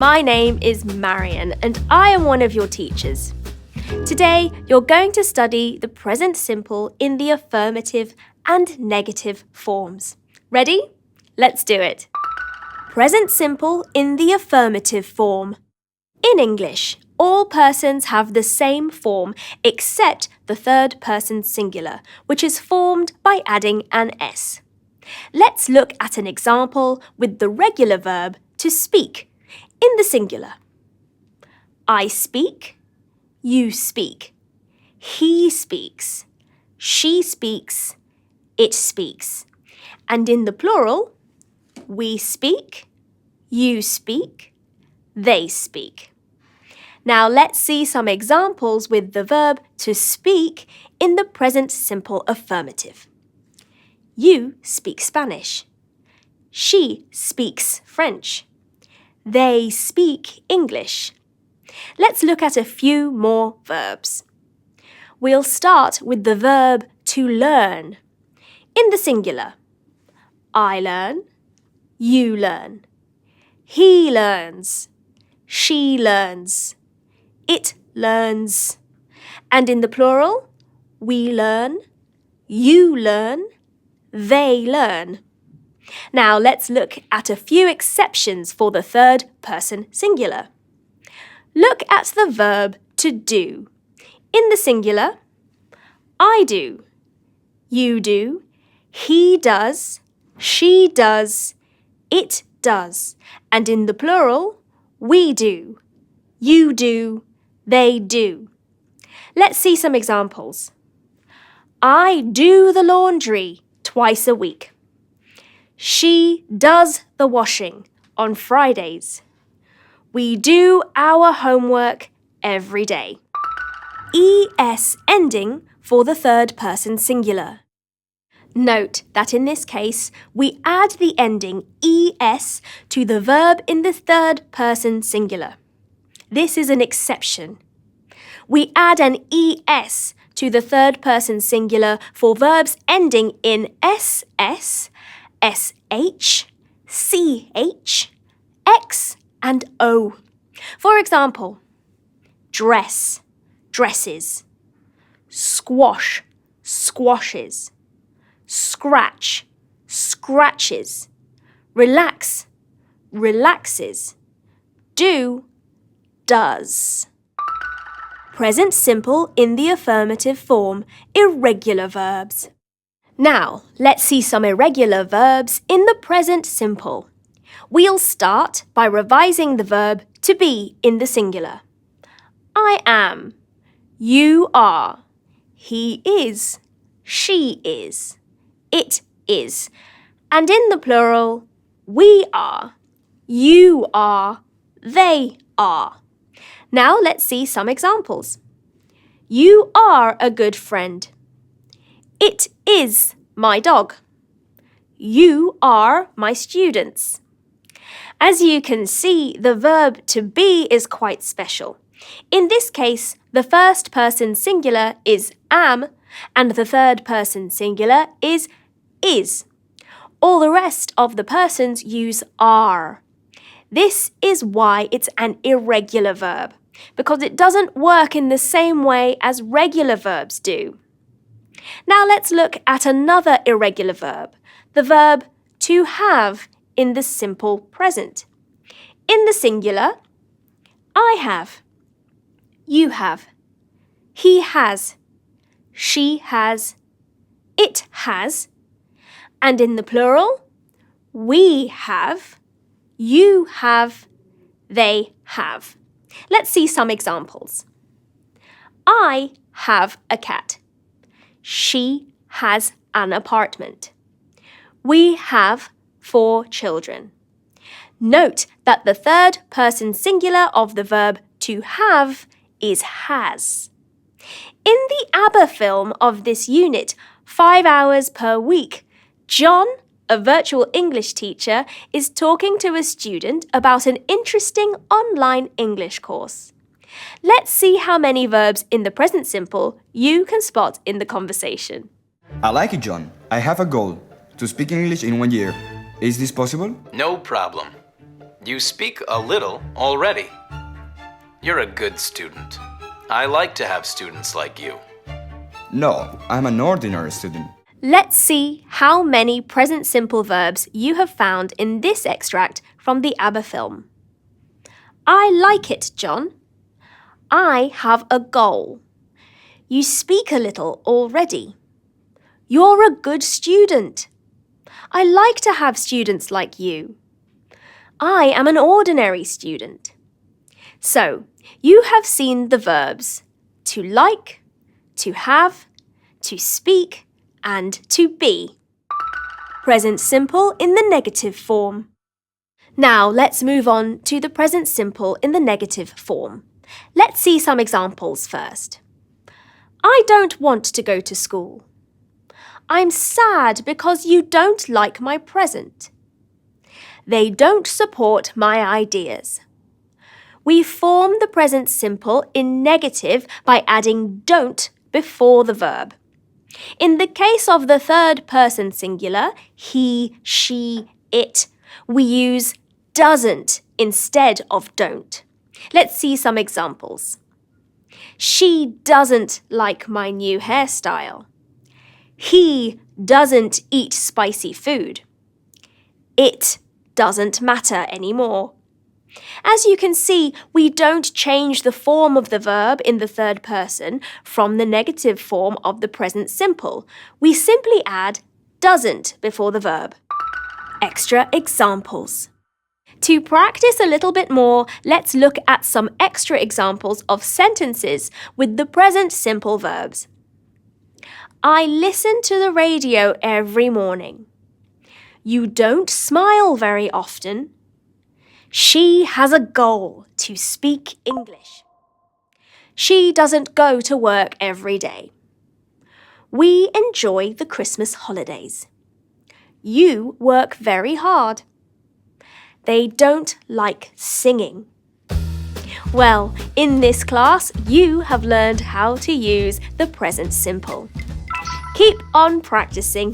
My name is Marion and I am one of your teachers. Today, you're going to study the present simple in the affirmative and negative forms. Ready? Let's do it. Present simple in the affirmative form. In English, all persons have the same form except the third person singular, which is formed by adding an S. Let's look at an example with the regular verb to speak in the singular. I speak, you speak, he speaks, she speaks, it speaks. And in the plural, we speak, you speak, they speak. Now let's see some examples with the verb to speak in the present simple affirmative. You speak Spanish. She speaks French. They speak English. Let's look at a few more verbs. We'll start with the verb to learn. In the singular, I learn, you learn. He learns, she learns, it learns. And in the plural, we learn, you learn, they learn. Now let's look at a few exceptions for the third person singular. Look at the verb to do. In the singular, I do, you do, he does, she does, it does. And in the plural, we do, you do, they do. Let's see some examples. I do the laundry twice a week. She does the washing on Fridays. We do our homework every day. ES ending for the third person singular. Note that in this case, we add the ending ES to the verb in the third person singular. This is an exception. We add an ES to the third person singular for verbs ending in SS, SH, CH, X, and O. For example, dress, dresses, squash, squashes, scratch, scratches, relax, relaxes, do, does. Present simple in the affirmative form, irregular verbs. Now, let's see some irregular verbs in the present simple. We'll start by revising the verb to be in the singular. I am, you are, he is, she is, it is. And in the plural, we are, you are, they are. Now let's see some examples. You are a good friend. It is my dog. You are my students. As you can see, the verb to be is quite special. In this case, the first person singular is am, and the third person singular is. All the rest of the persons use are. This is why it's an irregular verb, because it doesn't work in the same way as regular verbs do. Now let's look at another irregular verb, the verb to have in the simple present. In the singular, I have, you have, he has, she has, it has. And in the plural, we have, you have, they have. Let's see some examples. I have a cat. She has an apartment. We have 4 children. Note that the third person singular of the verb to have is has. In the ABBA film of this unit, 5 hours per week, John, a virtual English teacher, is talking to a student about an interesting online English course. Let's see how many verbs in the present simple you can spot in the conversation. I like it, John. I have a goal to speak English in 1 year. Is this possible? No problem. You speak a little already. You're a good student. I like to have students like you. No, I'm an ordinary student. Let's see how many present simple verbs you have found in this extract from the ABBA film. I like it, John. I have a goal. You speak a little already. You're a good student. I like to have students like you. I am an ordinary student. So, you have seen the verbs to like, to have, to speak, and to be. Present simple in the negative form. Now let's move on to the present simple in the negative form. Let's see some examples first. I don't want to go to school. I'm sad because you don't like my present. They don't support my ideas. We form the present simple in negative by adding don't before the verb. In the case of the third person singular, he, she, it, we use doesn't instead of don't. Let's see some examples. She doesn't like my new hairstyle. He doesn't eat spicy food. It doesn't matter anymore. As you can see, we don't change the form of the verb in the third person from the negative form of the present simple. We simply add doesn't before the verb. Extra examples. To practice a little bit more, let's look at some extra examples of sentences with the present simple verbs. I listen to the radio every morning. You don't smile very often. She has a goal to speak English. She doesn't go to work every day. We enjoy the Christmas holidays. You work very hard. They don't like singing. Well, in this class, you have learned how to use the present simple. Keep on practicing